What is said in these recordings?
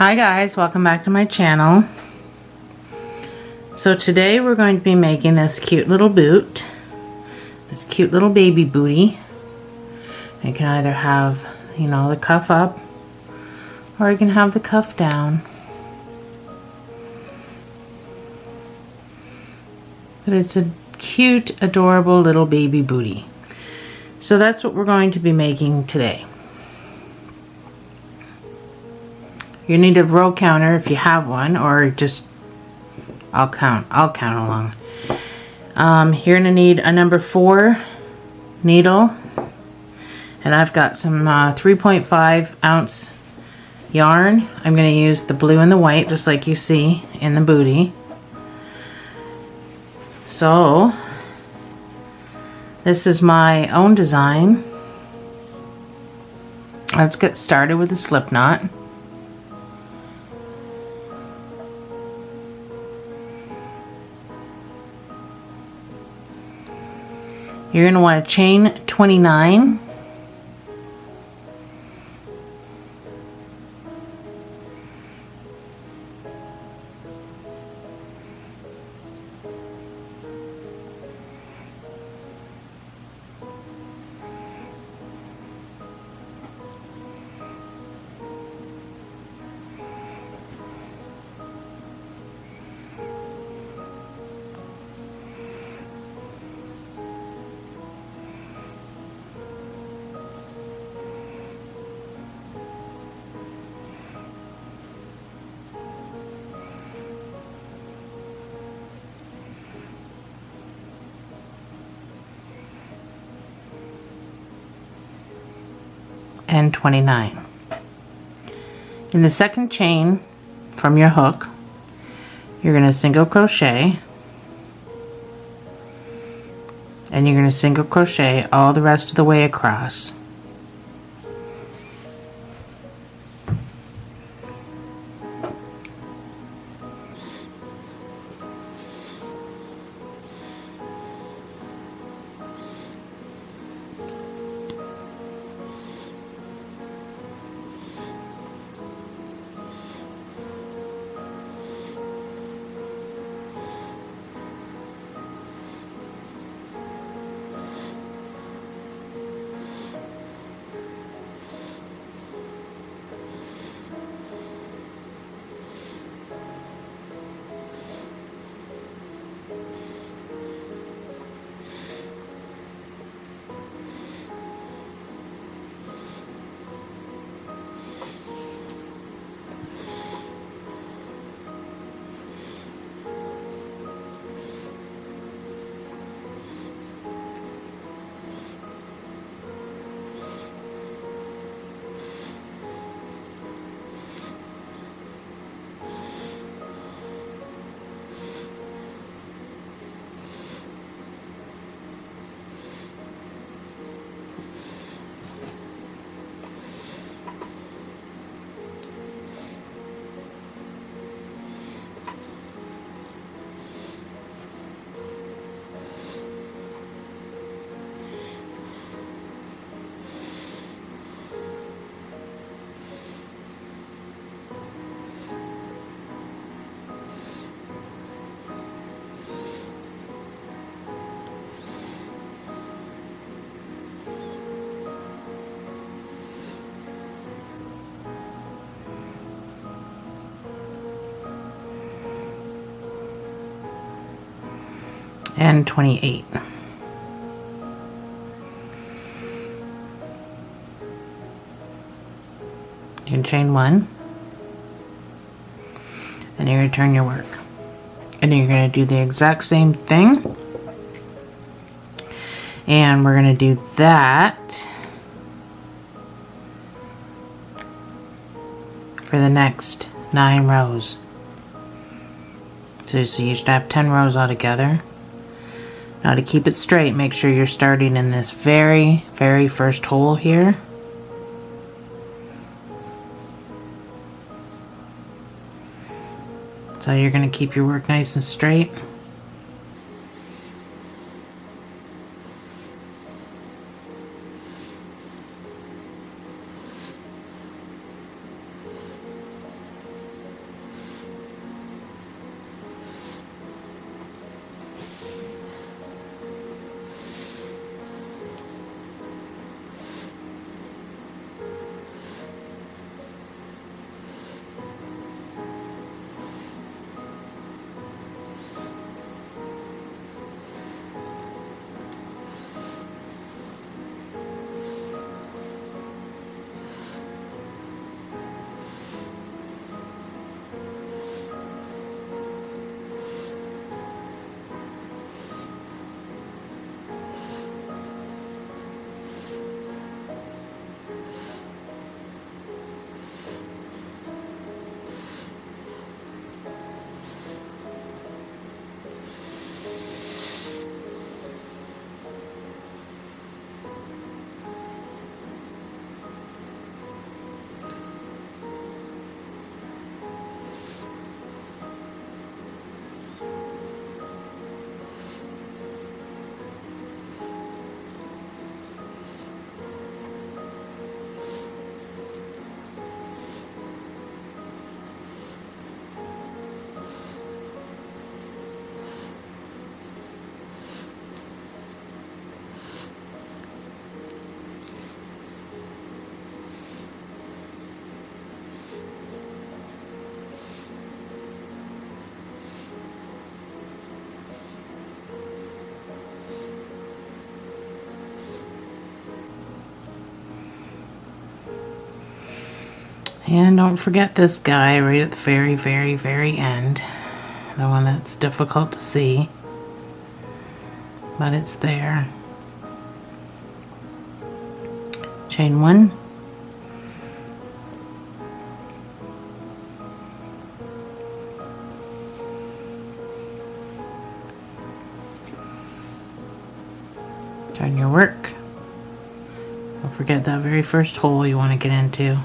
Hi guys, welcome back to my channel. So today we're going to be making this cute little boot, this cute little baby bootie. You can either have, you know, the cuff up or you can have the cuff down. But it's a cute, adorable little baby bootie. So that's what we're going to be making today. You need a row counter if you have one, or just I'll count along. You're gonna need a number 4 needle, and I've got some 3.5 ounce yarn. I'm gonna use the blue and the white, just like you see in the bootie. So this is my own design. Let's get started with the slip knot. You're going to want to chain 29. And 29. In the second chain from your hook, you're going to single crochet, and you're going to single crochet all the rest of the way across. And 28. You can chain 1, and you're going to turn your work, and you're going to do the exact same thing, and we're going to do that for the next 9 rows. So you should have 10 rows altogether. Now to keep it straight, make sure you're starting in this very first hole here. So you're going to keep your work nice and straight. And don't forget this guy right at the very, very, very end. The one that's difficult to see. But it's there. Chain 1. Turn your work. Don't forget that very first hole you want to get into.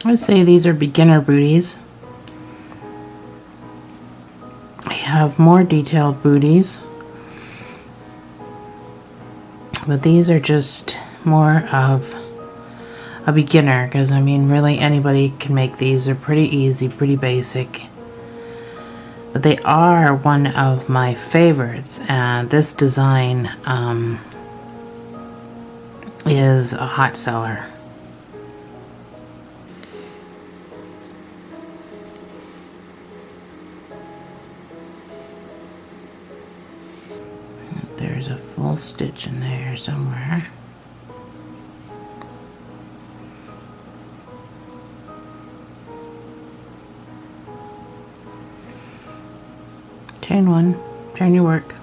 I would say these are beginner booties. I have more detailed booties, but these are just more of a beginner, because I mean really anybody can make these. They're pretty easy, pretty basic, but they are one of my favorites, and this design is a hot seller. There's a full stitch in there somewhere. Chain 1, turn your work.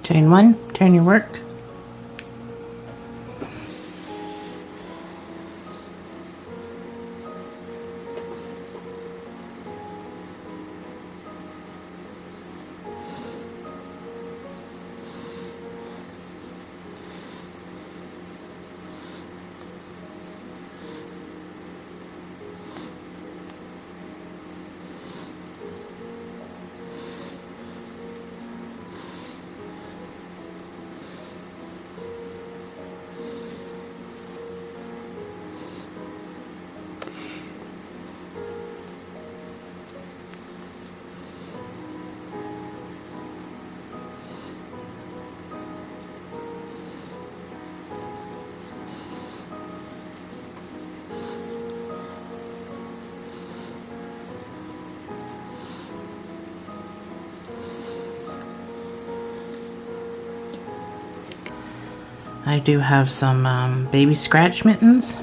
Chain 1, turn your work. I do have some baby scratch mittens,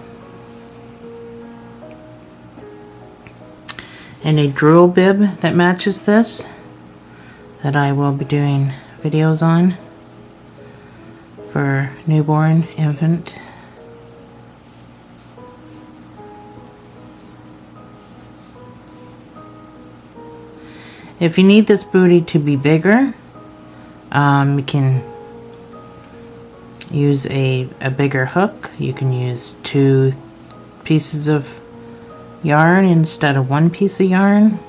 and a drill bib that matches this that I will be doing videos on for newborn infant. If you need this booty to be bigger, you can use a bigger hook. You can use 2 pieces of yarn instead of 1 piece of yarn.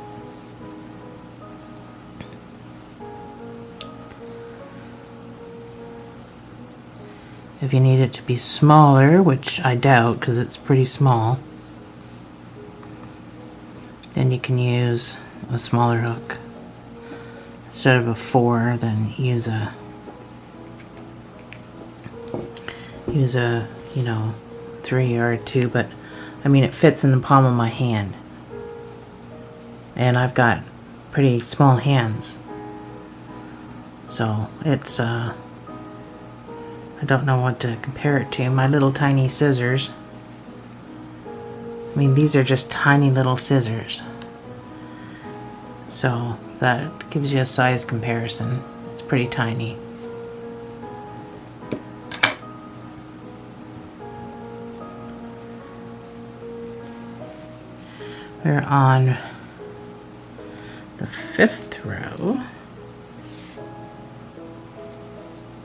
If you need it to be smaller, which I doubt because it's pretty small, then you can use a smaller hook. Instead of a 4, then use a you know, 3 or 2, but I mean it fits in the palm of my hand, and I've got pretty small hands, so it's I don't know what to compare it to. My little tiny scissors, I mean these are just tiny little scissors, so that gives you a size comparison. It's pretty tiny. We're on the 5th row.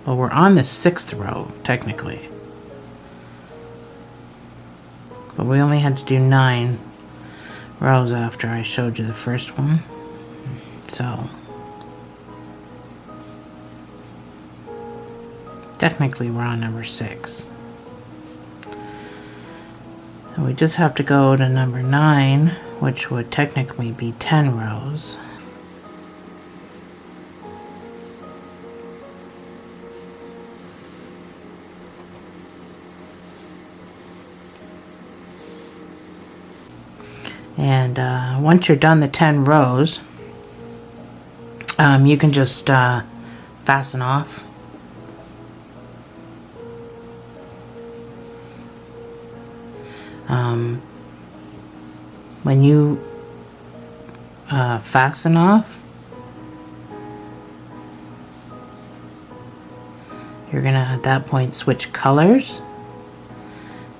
Well, we're on the 6th row, technically. But we only had to do 9 rows after I showed you the first one. So, technically we're on number 6. And we just have to go to number 9, which would technically be 10 rows. And once you're done the 10 rows, you can just fasten off. When you fasten off, you're gonna at that point switch colors,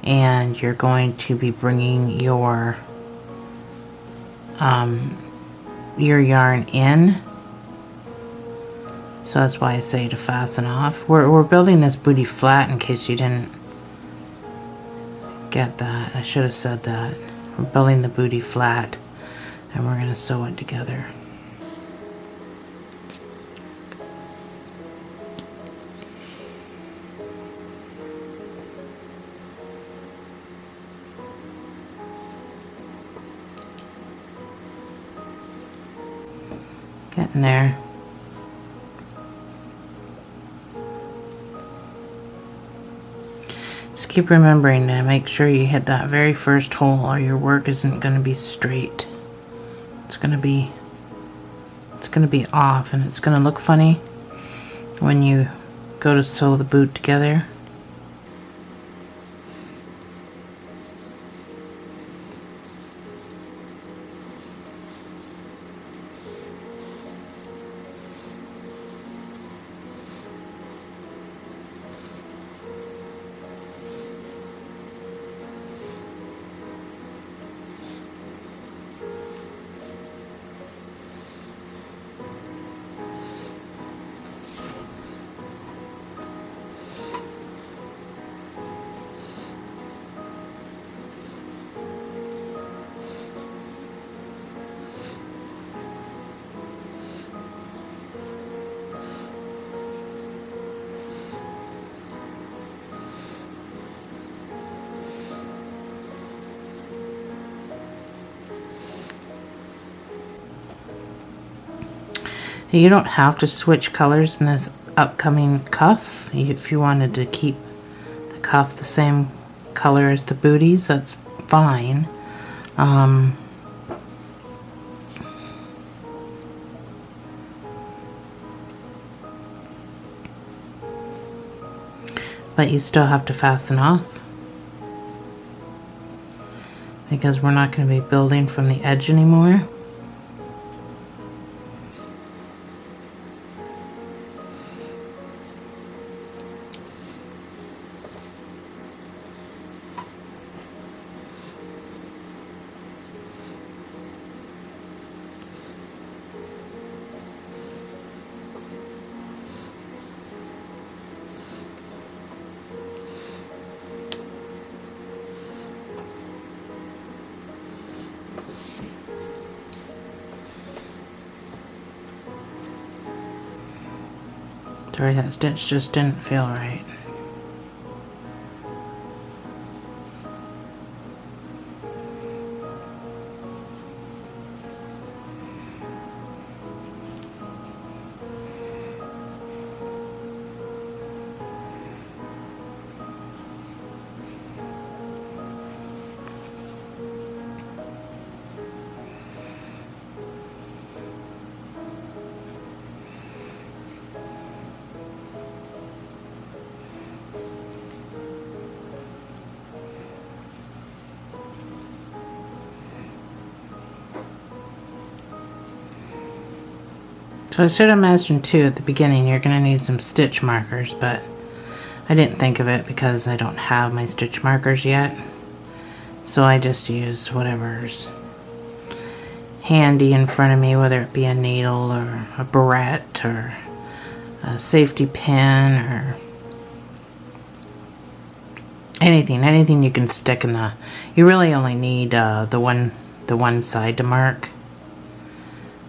and you're going to be bringing your yarn in. So that's why I say to fasten off. We're building this booty flat in case you didn't get that. I should have said that. We're building the booty flat, and we're going to sew it together. Getting there. Just keep remembering to make sure you hit that very first hole, or your work isn't going to be straight. It's going to be off, and it's going to look funny when you go to sew the boot together. You don't have to switch colors in this upcoming cuff. If you wanted to keep the cuff the same color as the booties, that's fine. But you still have to fasten off, because we're not going to be building from the edge anymore. Sorry, that stitch just didn't feel right. So I should imagine too at the beginning you're going to need some stitch markers, but I didn't think of it because I don't have my stitch markers yet. So I just use whatever's handy in front of me, whether it be a needle or a barrette or a safety pin or anything you can stick in the. You really only need the one side to mark.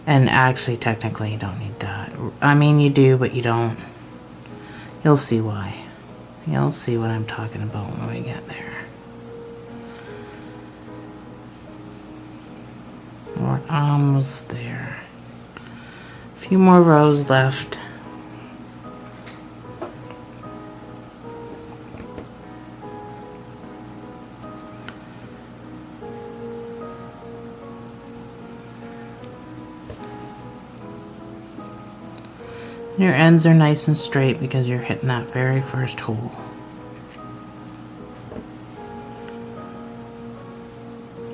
And actually, technically, you don't need that. I mean, you do, but you don't. You'll see why. You'll see what I'm talking about when we get there. We're almost there. A few more rows left. Your ends are nice and straight because you're hitting that very first hole.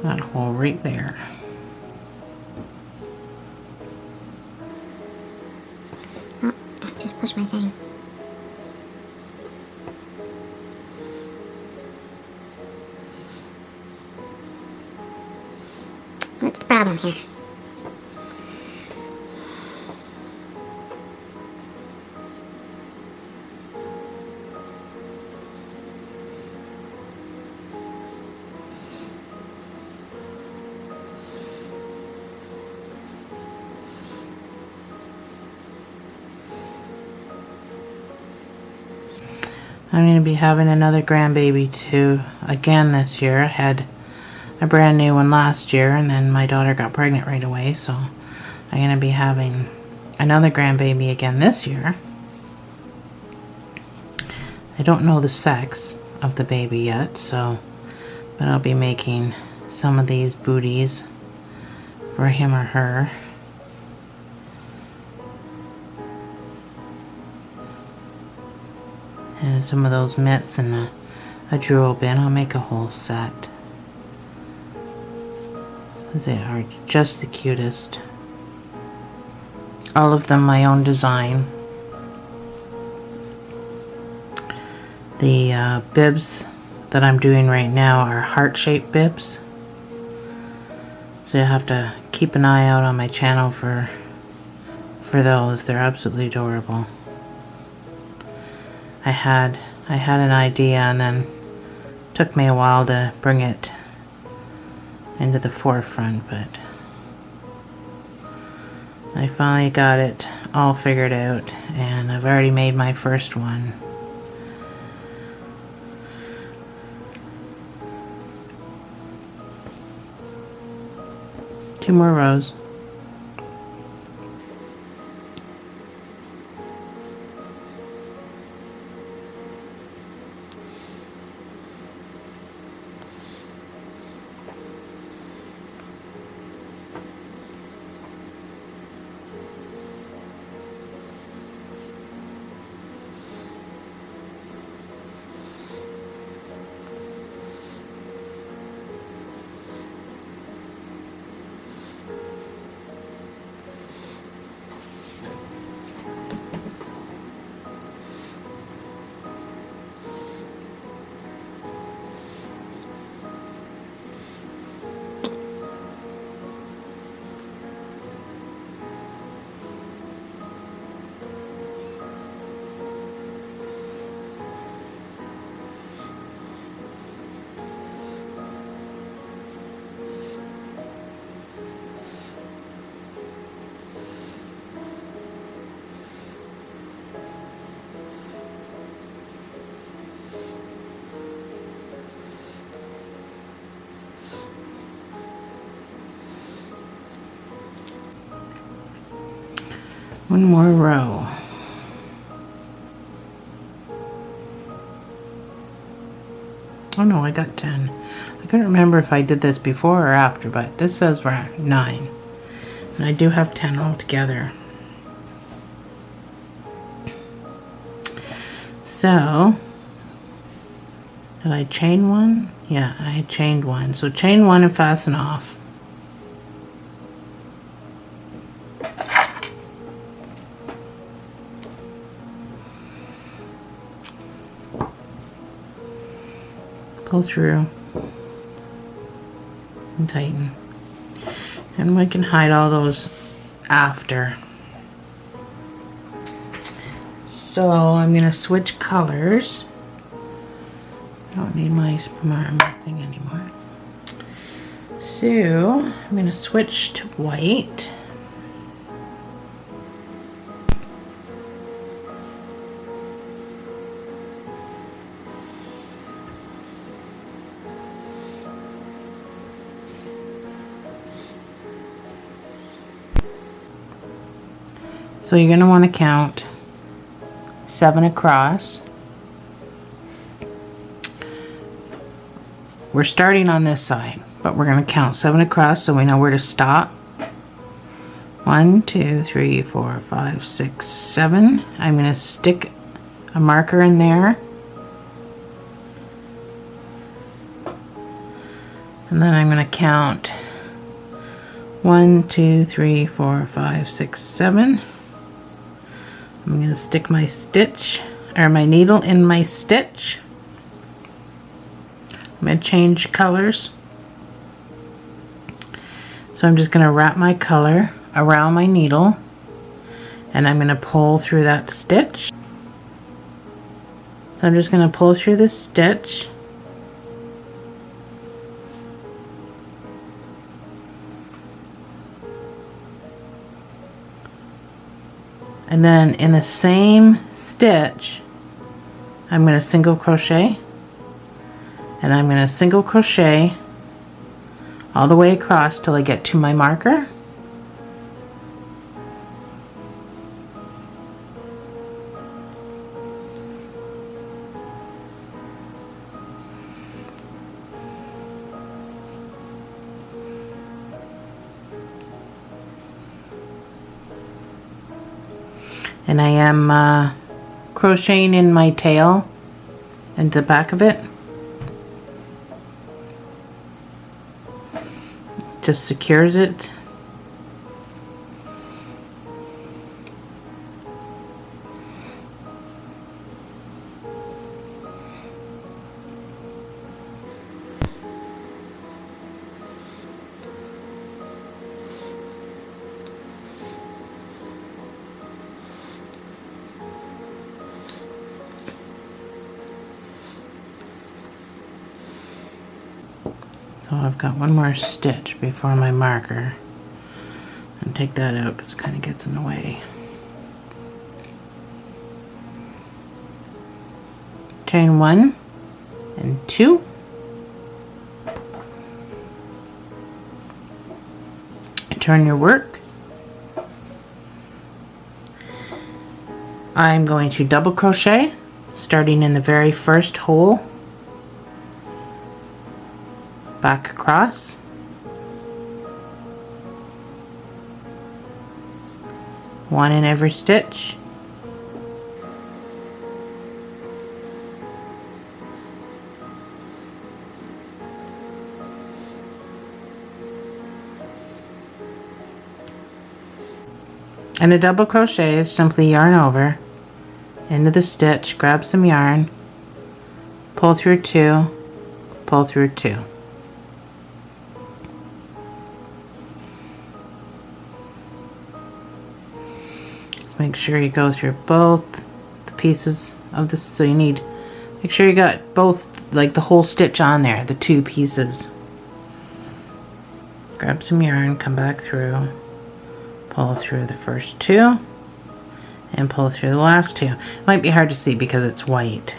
That hole right there. Oh, I just pushed my thing. What's the problem here? I'm going to be having another grandbaby too again this year. I had a brand new one last year and then my daughter got pregnant right away, so I'm going to be having another grandbaby again this year. I don't know the sex of the baby yet, so but I'll be making some of these booties for him or her. And some of those mitts and a jewel bin. I'll make a whole set. They are just the cutest. All of them my own design. The bibs that I'm doing right now are heart-shaped bibs. So you have to keep an eye out on my channel for those. They're absolutely adorable. I had an idea and then it took me a while to bring it into the forefront, but I finally got it all figured out and I've already made my first one. Two more rows. one more row. Oh no, I got 10. I couldn't remember if I did this before or after, but this says we're at 9. And I do have 10 altogether. So, did I chain one? Yeah, I chained one. So chain one and fasten off. Pull through and tighten. And we can hide all those after. So I'm going to switch colors. I don't need my thing anymore. So I'm going to switch to white. So you're going to want to count 7 across. We're starting on this side, but we're going to count 7 across so we know where to stop. 1, 2, 3, 4, 5, 6, 7. I'm going to stick a marker in there. And then I'm going to count 1, 2, 3, 4, 5, 6, 7. I'm going to stick my stitch, or my needle in my stitch. I'm going to change colors. So I'm just going to wrap my color around my needle, and I'm going to pull through that stitch. So I'm just going to pull through this stitch. And then in the same stitch, I'm going to single crochet, and I'm going to single crochet all the way across till I get to my marker. And I am crocheting in my tail and the back of it. Just secures it. So I've got one more stitch before my marker, and take that out because it kind of gets in the way. Chain 1 and 2. Turn your work. I'm going to double crochet starting in the very first hole, back across, one in every stitch, and a double crochet is simply yarn over into the stitch, grab some yarn, pull through 2, pull through 2. Make sure you go through both the pieces of this, so you need, make sure you got both, like the whole stitch on there, the 2 pieces. Grab some yarn, come back through, pull through the first 2, and pull through the last 2. It might be hard to see because it's white.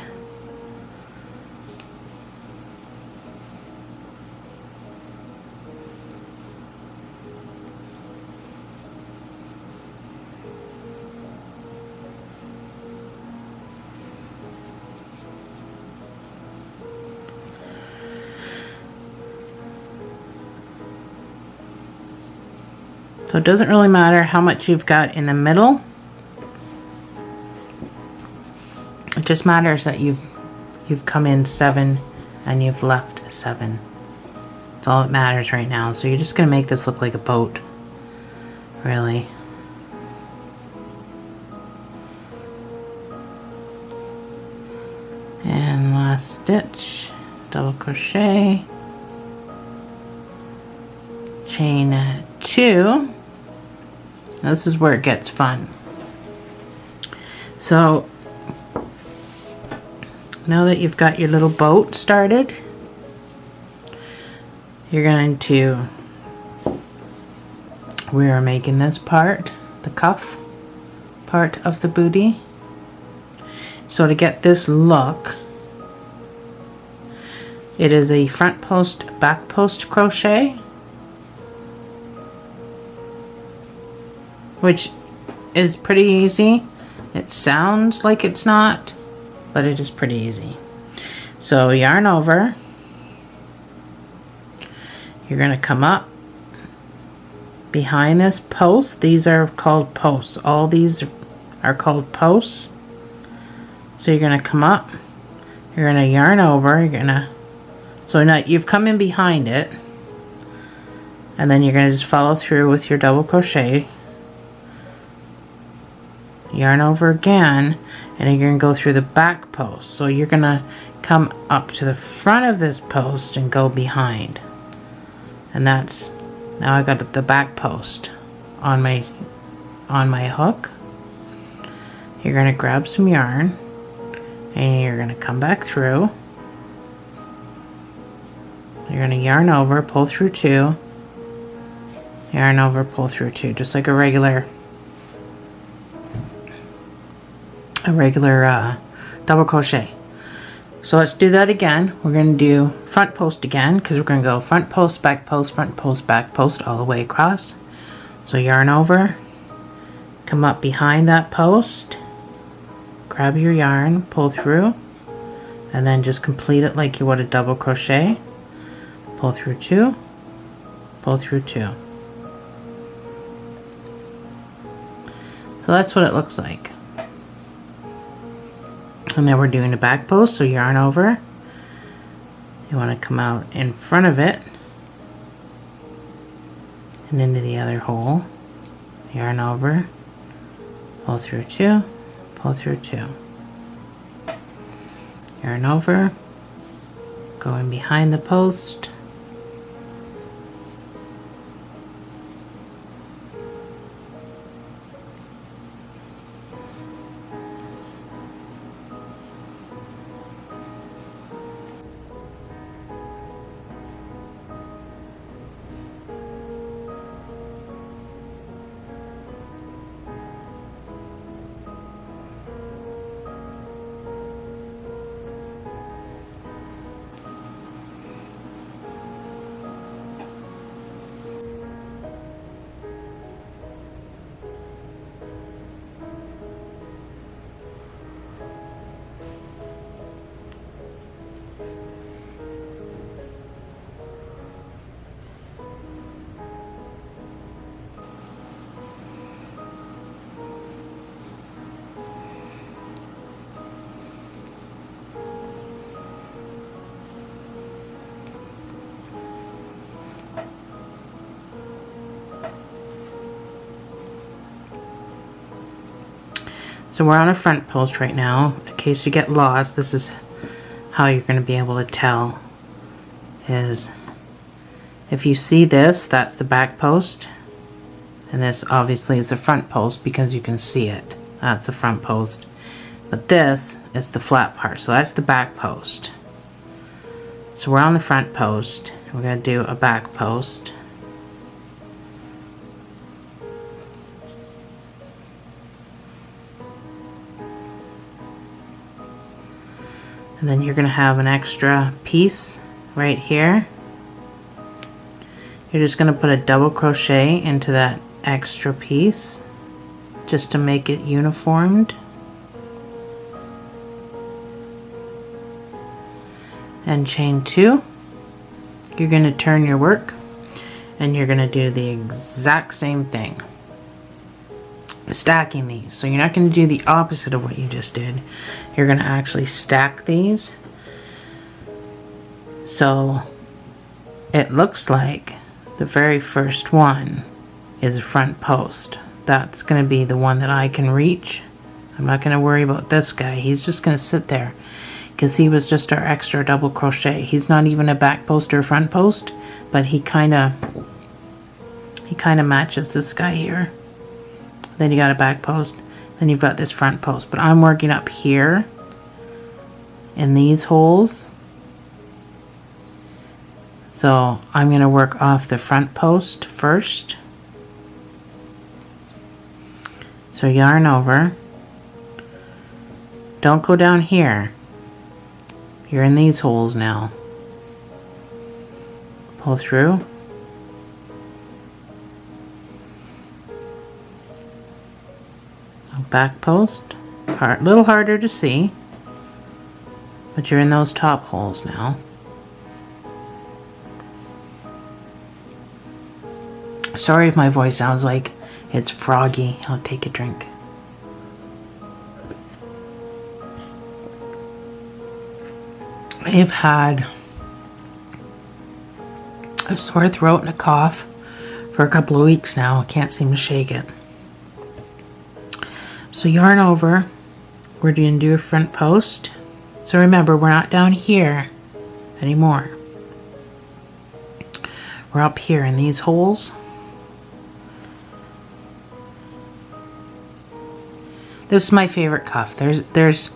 So it doesn't really matter how much you've got in the middle. It just matters that you've come in 7 and you've left 7. That's all that matters right now. So you're just going to make this look like a boat, really. And last stitch, double crochet, chain 2. Now this is where it gets fun. So now that you've got your little boat started, you're going to, we are making this part, the cuff part of the bootie. So to get this look, it is a front post, back post crochet, which is pretty easy. It sounds like it's not, but it is pretty easy. So yarn over, you're going to come up behind this post. These are called posts. All these are called posts. So you're going to come up, you're going to yarn over, you're going to, so now you've come in behind it, and then you're going to just follow through with your double crochet, yarn over again, and you're going to go through the back post. So you're going to come up to the front of this post and go behind. And that's, now I got the back post on my hook. You're going to grab some yarn, and you're going to come back through. You're going to yarn over, pull through 2, yarn over, pull through 2, just like a regular double crochet. So let's do that again. We're going to do front post again, because we're going to go front post, back post, front post, back post, all the way across. So yarn over, come up behind that post, grab your yarn, pull through, and then just complete it like you would a double crochet. Pull through 2, pull through 2. So that's what it looks like. And now we're doing the back post, so yarn over. You want to come out in front of it and into the other hole. Yarn over, pull through 2, pull through 2. Yarn over, go in behind the post. So we're on a front post right now. In case you get lost, this is how you're going to be able to tell. Is if you see this, that's the back post, and this obviously is the front post because you can see it. That's the front post, but this is the flat part, so that's the back post. So we're on the front post. We're going to do a back post. And then you're going to have an extra piece right here. You're just going to put a double crochet into that extra piece just to make it uniformed. And chain 2. You're going to turn your work, and you're going to do the exact same thing, stacking these. So you're not going to do the opposite of what you just did. You're going to actually stack these. So it looks like the very first one is a front post. That's going to be the one that I can reach. I'm not going to worry about this guy. He's just going to sit there because he was just our extra double crochet. He's not even a back post or front post, but he kind of matches this guy here. Then you got a back post, then you've got this front post. But I'm working up here in these holes. So I'm going to work off the front post first. So yarn over. Don't go down here. You're in these holes now. Pull through. Back post. A little harder to see, but you're in those top holes now. Sorry if my voice sounds like it's froggy. I'll take a drink. I've had a sore throat and a cough for a couple of weeks now. I can't seem to shake it. So yarn over. We're going to do a front post. So remember, we're not down here anymore. We're up here in these holes. This is my favorite cuff. There's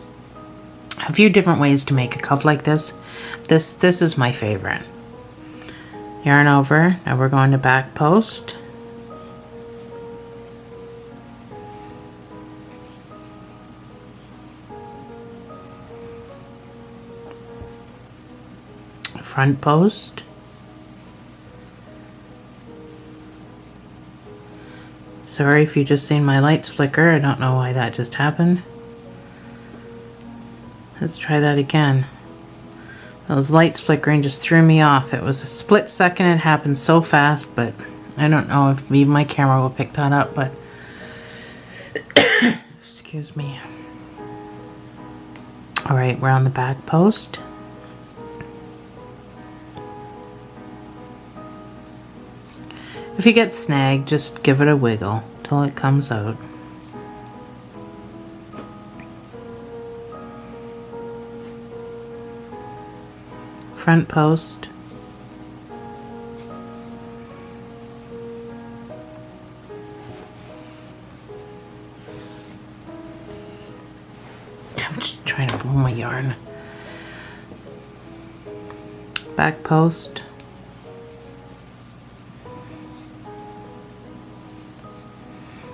a few different ways to make a cuff like this. This is my favorite. Yarn over. Now we're going to back post. Front post. Sorry if you just seen my lights flicker. I don't know why that just happened. Let's try that again. Those lights flickering just threw me off. It was a split second. It happened so fast, but I don't know if even my camera will pick that up, but excuse me. Alright, we're on the back post. If you get snagged, just give it a wiggle till it comes out. Front post. I'm just trying to pull my yarn. Back post.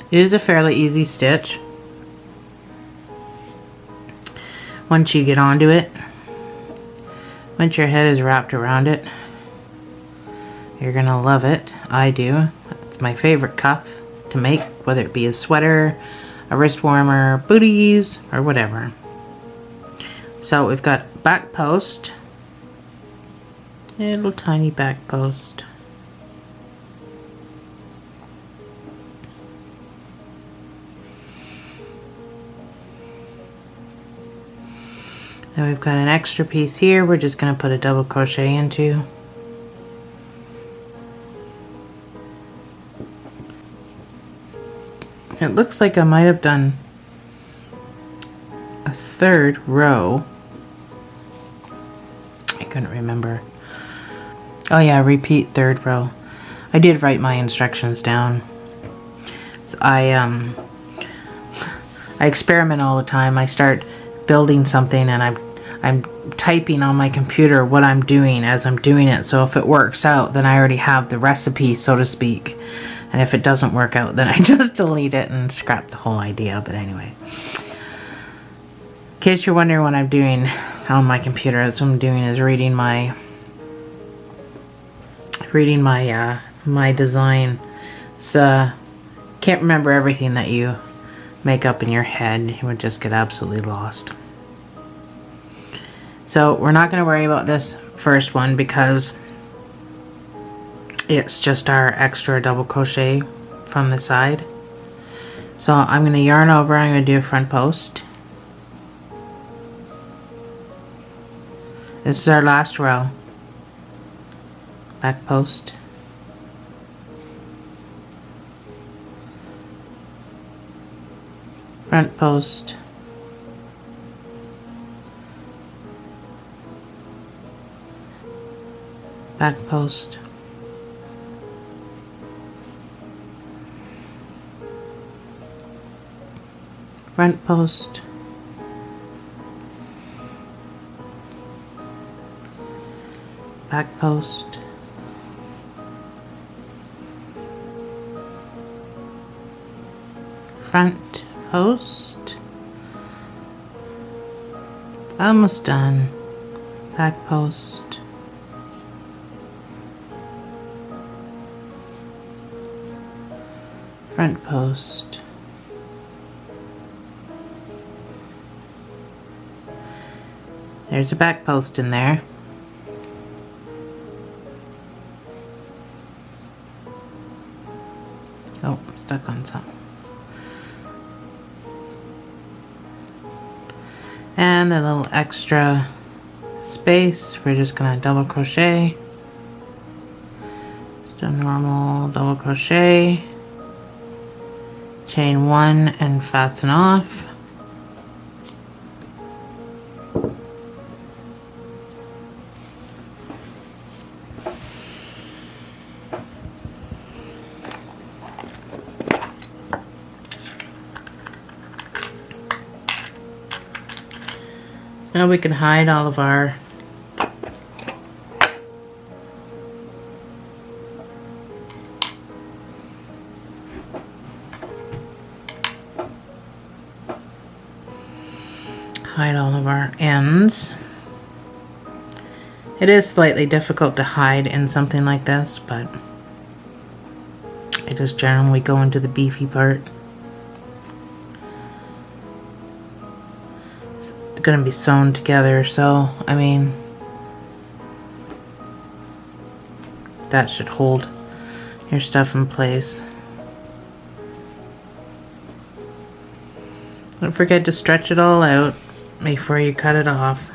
It is a fairly easy stitch once you get onto it. Once your head is wrapped around it, you're gonna love it. I do. It's my favorite cuff to make, whether it be a sweater, a wrist warmer, booties, or whatever. So we've got back post, a little tiny back post. Now we've got an extra piece here we're just going to put a double crochet into. It looks like I might have done a third row. I couldn't remember. Oh yeah, repeat third row. I did write my instructions down. So I experiment all the time. I start building something and I'm typing on my computer what I'm doing as I'm doing it. So if it works out, then I already have the recipe, so to speak. And if it doesn't work out, then I just delete it and scrap the whole idea. But anyway, in case you're wondering what I'm doing on my computer, what I'm doing is reading my my design. So can't remember everything that you make up in your head. You would just get absolutely lost. So we're not going to worry about this first one because It's just our extra double crochet from the side. So I'm going to yarn over, I'm going to do a front post. This is our last row. Back post. Front post. Back post. Front post. Back post. Front post. Almost done. Back post. Front post. There's a back post in there. Oh, I'm stuck on some. And the little extra space, we're just gonna double crochet. Just a normal double crochet. Chain one and fasten off. Now we can hide all of our ends. It is slightly difficult to hide in something like this, but I just generally go into the beefy part. It's gonna be sewn together, so I mean that should hold your stuff in place. Don't forget to stretch it all out before you cut it off.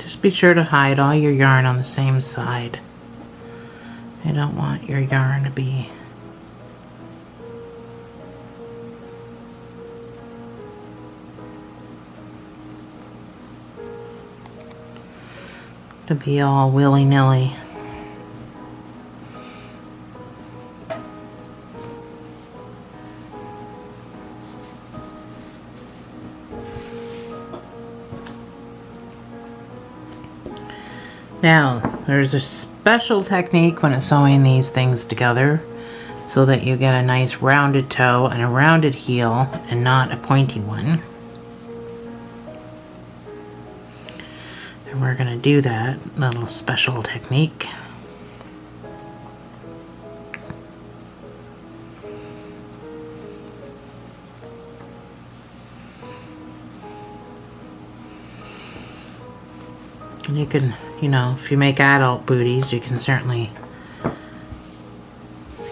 Just be sure to hide all your yarn on the same side. I don't want your yarn to be all willy-nilly. Now, there's a special technique when it's sewing these things together so that you get a nice rounded toe and a rounded heel and not a pointy one. And we're going to do that little special technique. And you can, you know, if you make adult booties, you can certainly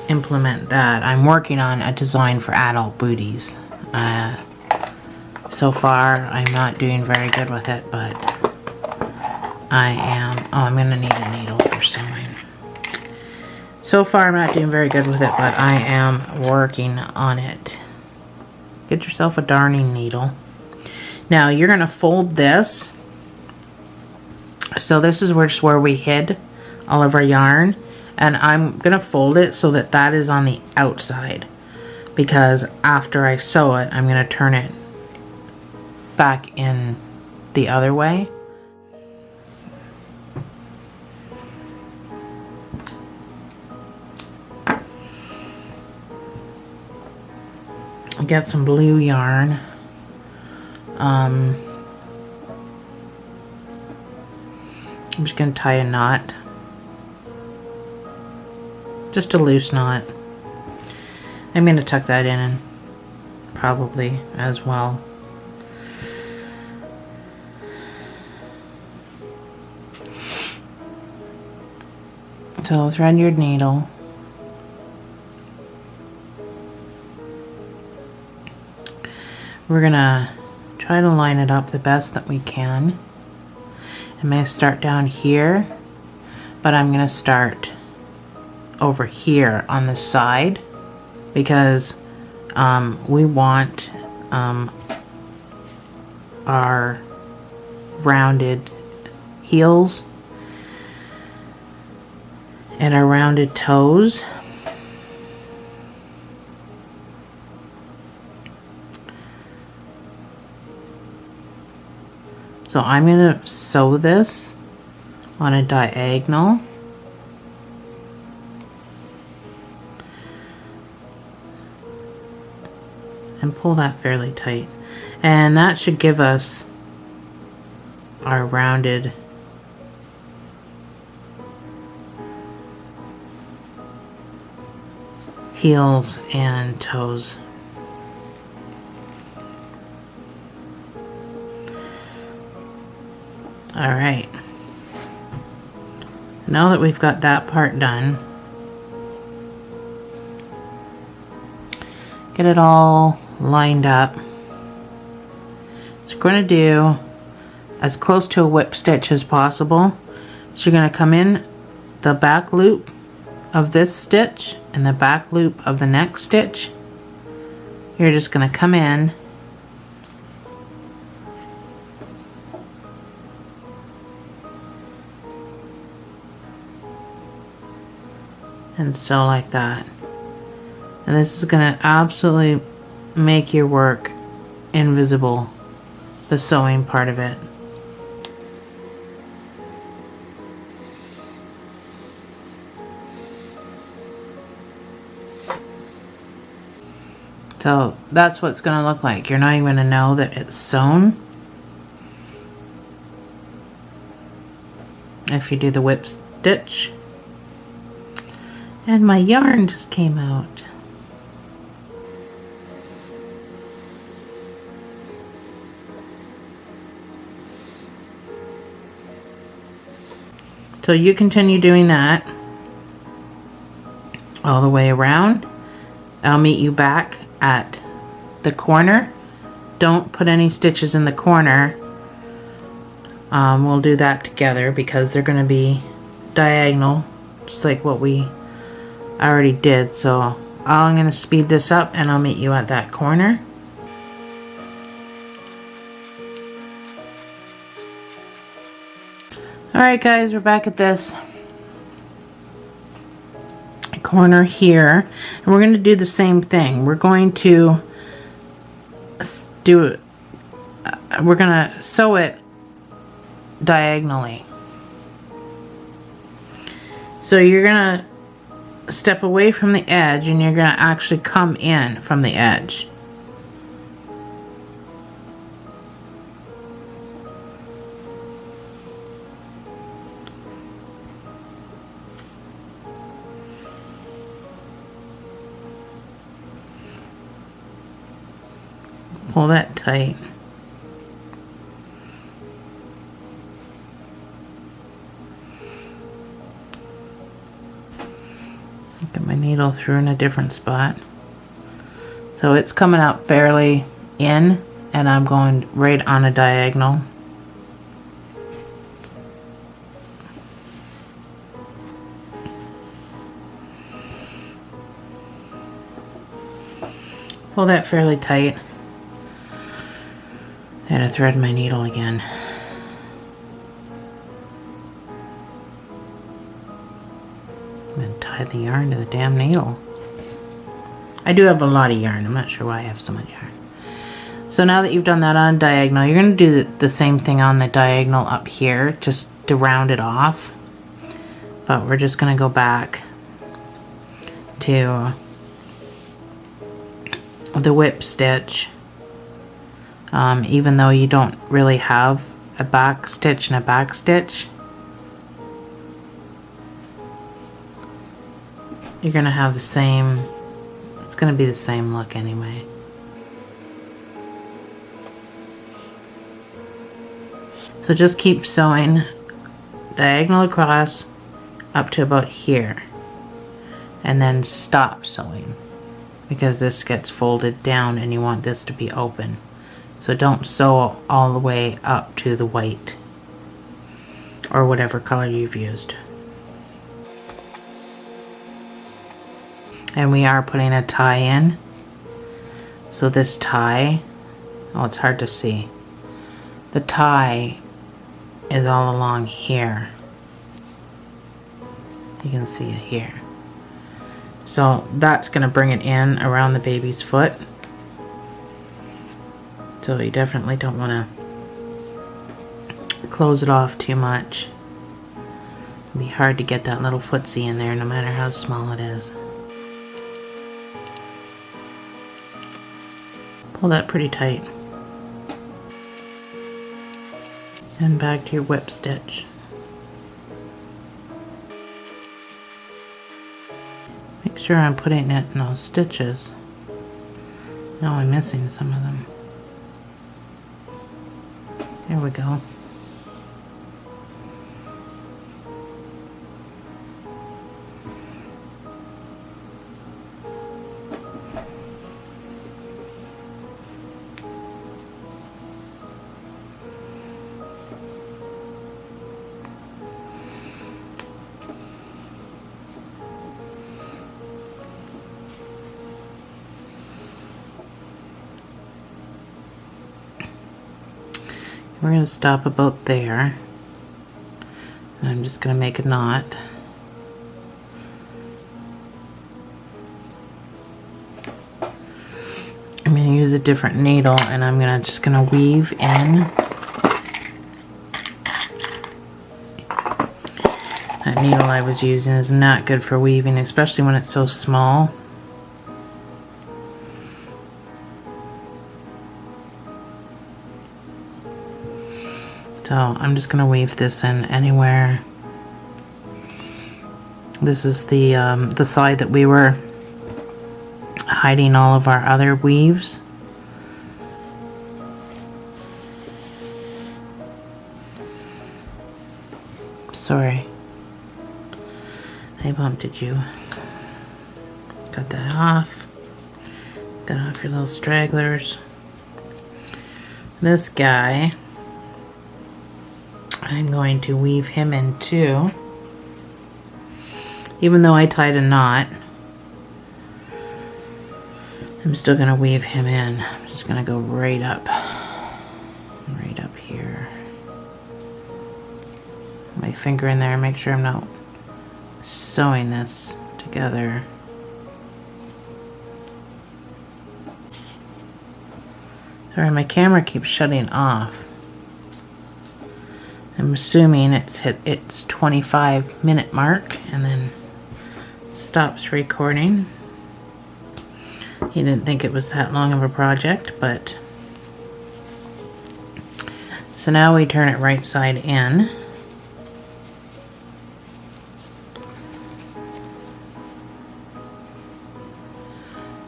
implement that. I'm working on a design for adult booties. So far, I'm not doing very good with it, but I am. Oh, I'm going to need a needle for sewing. So far, I'm not doing very good with it, but I am working on it. Get yourself a darning needle. Now, you're going to fold this. So this is just where we hid all of our yarn, and I'm gonna fold it so that that is on the outside. because after I sew it, I'm going to turn it back in the other way. Get some blue yarn. I'm just going to tie a knot. Just a loose knot. I'm going to tuck that in probably as well. So thread your needle. We're gonna try to line it up the best that we can. I'm gonna start down here, but I'm gonna start over here on the side because we want our rounded heels and our rounded toes. So I'm going to sew this on a diagonal. And pull that fairly tight. And that should give us our rounded heels and toes. Alright, now that we've got that part done, get it all lined up. So you're going to do as close to a whip stitch as possible. So you're going to come in the back loop of this stitch and the back loop of the next stitch. You're just going to come in and sew like that. And this is going to absolutely make your work invisible, the sewing part of it. So that's what it's going to look like. You're not even going to know that it's sewn if you do the whip stitch. And my yarn just came out. So you continue doing that all the way around. I'll meet you back at the corner. Don't put any stitches in the corner. We'll do that together because they're going to be diagonal, just like what we already did. So I'm going to speed this up and I'll meet you at that corner. Alright guys, we're back at this corner here, and we're going to do the same thing. We're going to do we're going to sew it diagonally. So you're going to step away from the edge and you're going to actually come in from the edge. Pull that tight. Get my needle through in a different spot. So it's coming out fairly in, and I'm going right on a diagonal. Pull that fairly tight. I had to thread my needle again. And tie the yarn to the damn needle. I do have a lot of yarn. I'm not sure why I have so much yarn. So now that you've done that on diagonal, you're going to do the same thing on the diagonal up here, just to round it off. But we're just going to go back to the whip stitch, even though you don't really have a back stitch and a back stitch. You're going to have the same, it's going to be the same look anyway. So just keep sewing diagonal across up to about here, and then stop sewing because this gets folded down and you want this to be open. So don't sew all the way up to the white or whatever color you've used. And we are putting a tie in. So this tie, oh, it's hard to see. The tie is all along here. You can see it here. So that's going to bring it in around the baby's foot. So you definitely don't want to close it off too much. It'll be hard to get that little footsie in there no matter how small it is. Pull that pretty tight. And back to your whip stitch. Make sure I'm putting it in those stitches. Now I'm missing some of them. There we go. We're going to stop about there. And I'm just going to make a knot. I'm going to use a different needle and I'm just going to weave in. That needle I was using is not good for weaving, especially when it's so small. So I'm just going to weave this in anywhere. This is the side that we were hiding all of our other weaves. Sorry, I bumped at you. Cut that off. Cut off your little stragglers. This guy, I'm going to weave him in too. Even though I tied a knot, I'm still going to weave him in. I'm just going to go right up here. My finger in there, make sure I'm not sewing this together. Sorry, my camera keeps shutting off. I'm assuming it's hit its 25-minute mark and then stops recording. He didn't think it was that long of a project, but so now we turn it right side in.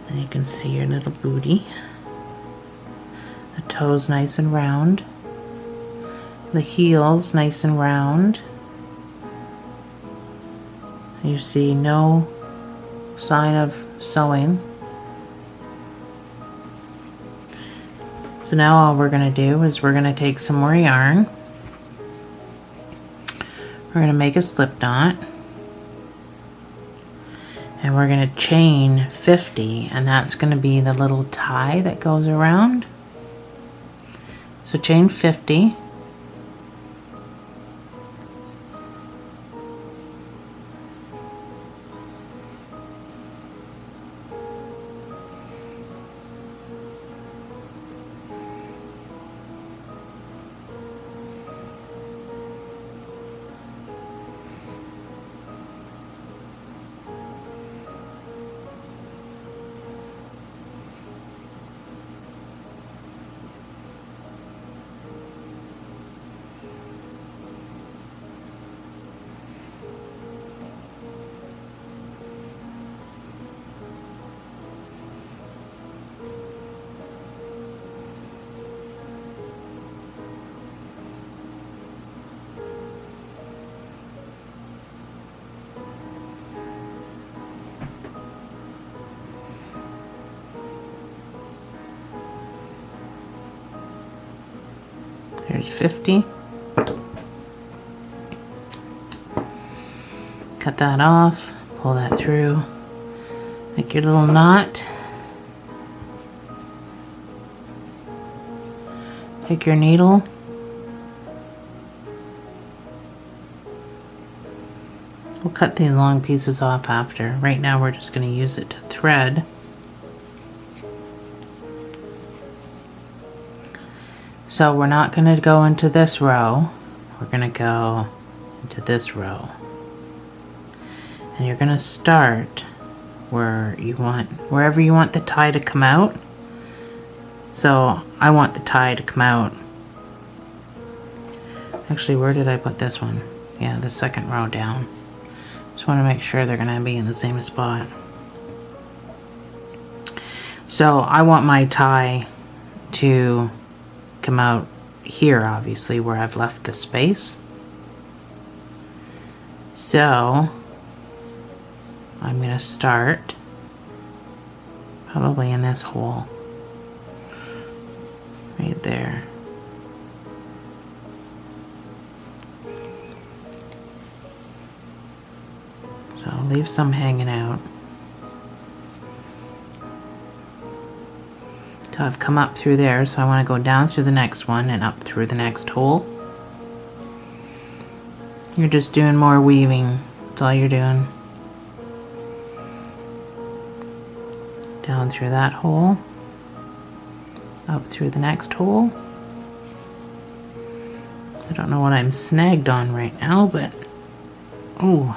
And you can see your little booty. The toes nice and round. The heels nice and round. You see no sign of sewing. So now all we're going to do is we're going to take some more yarn. We're going to make a slip knot. And we're going to chain 50, and that's going to be the little tie that goes around. So chain 50. There's 50. Cut that off, pull that through, make your little knot. Take your needle, we'll cut these long pieces off after. Right now we're just going to use it to thread. So we're not going to go into this row, we're going to go into this row. And you're going to start wherever you want the tie to come out. So I want the tie to come out. Actually, where did I put this one? Yeah, the second row down. Just want to make sure they're going to be in the same spot. So I want my tie to come out here, obviously, where I've left the space. So I'm going to start probably in this hole right there. So I'll leave some hanging out till I've come up through there. So I want to go down through the next one and up through the next hole. You're just doing more weaving, that's all you're doing. Down through that hole, up through the next hole. I don't know what I'm snagged on right now, but oh,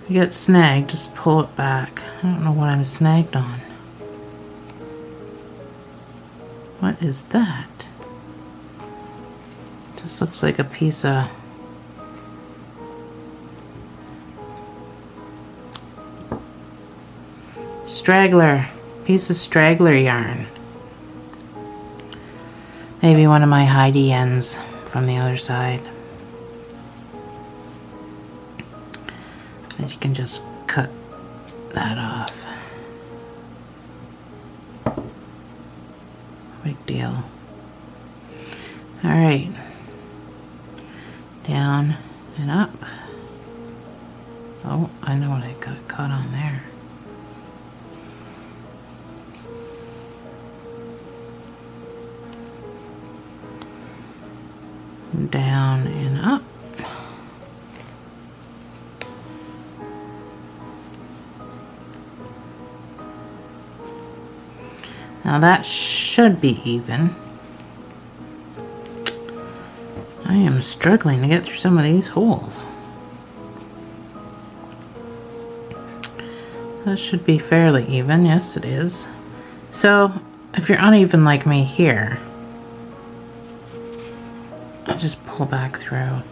if you get snagged, just pull it back. I don't know what I'm snagged on. What is that? Just looks like a piece of piece of straggler yarn. Maybe one of my Heidi ends from the other side. And you can just cut that off. Big deal. Alright. Down and up. Oh, I know what I got caught on there. Down and up. Now that should be even. I am struggling to get through some of these holes. That should be fairly even. Yes, it is. So if you're uneven like me here, just pull back through.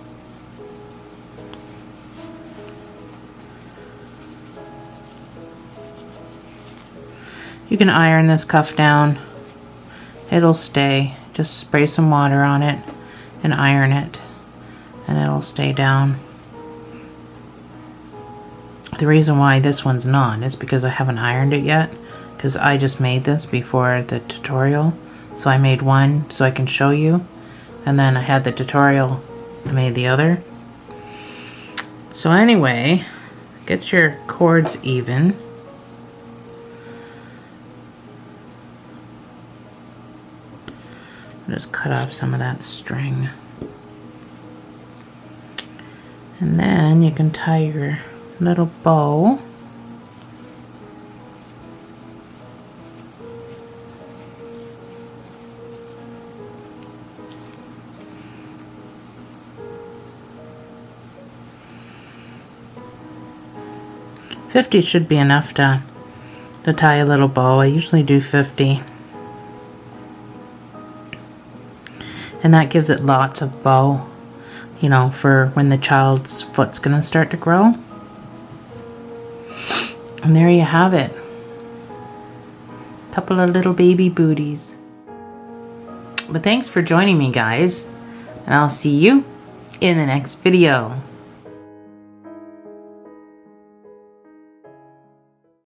You can iron this cuff down. It'll stay. Just spray some water on it and iron it, and it'll stay down. The reason why this one's not is because I haven't ironed it yet, because I just made this before the tutorial. So I made one so I can show you, and then I had the tutorial, I made the other. So anyway, get your cords even. Just cut off some of that string. And then you can tie your little bow. $50 should be enough to tie a little bow. I usually do 50. And that gives it lots of bow, you know, for when the child's foot's gonna start to grow. And there you have it. Couple of little baby booties. But thanks for joining me, guys. And I'll see you in the next video.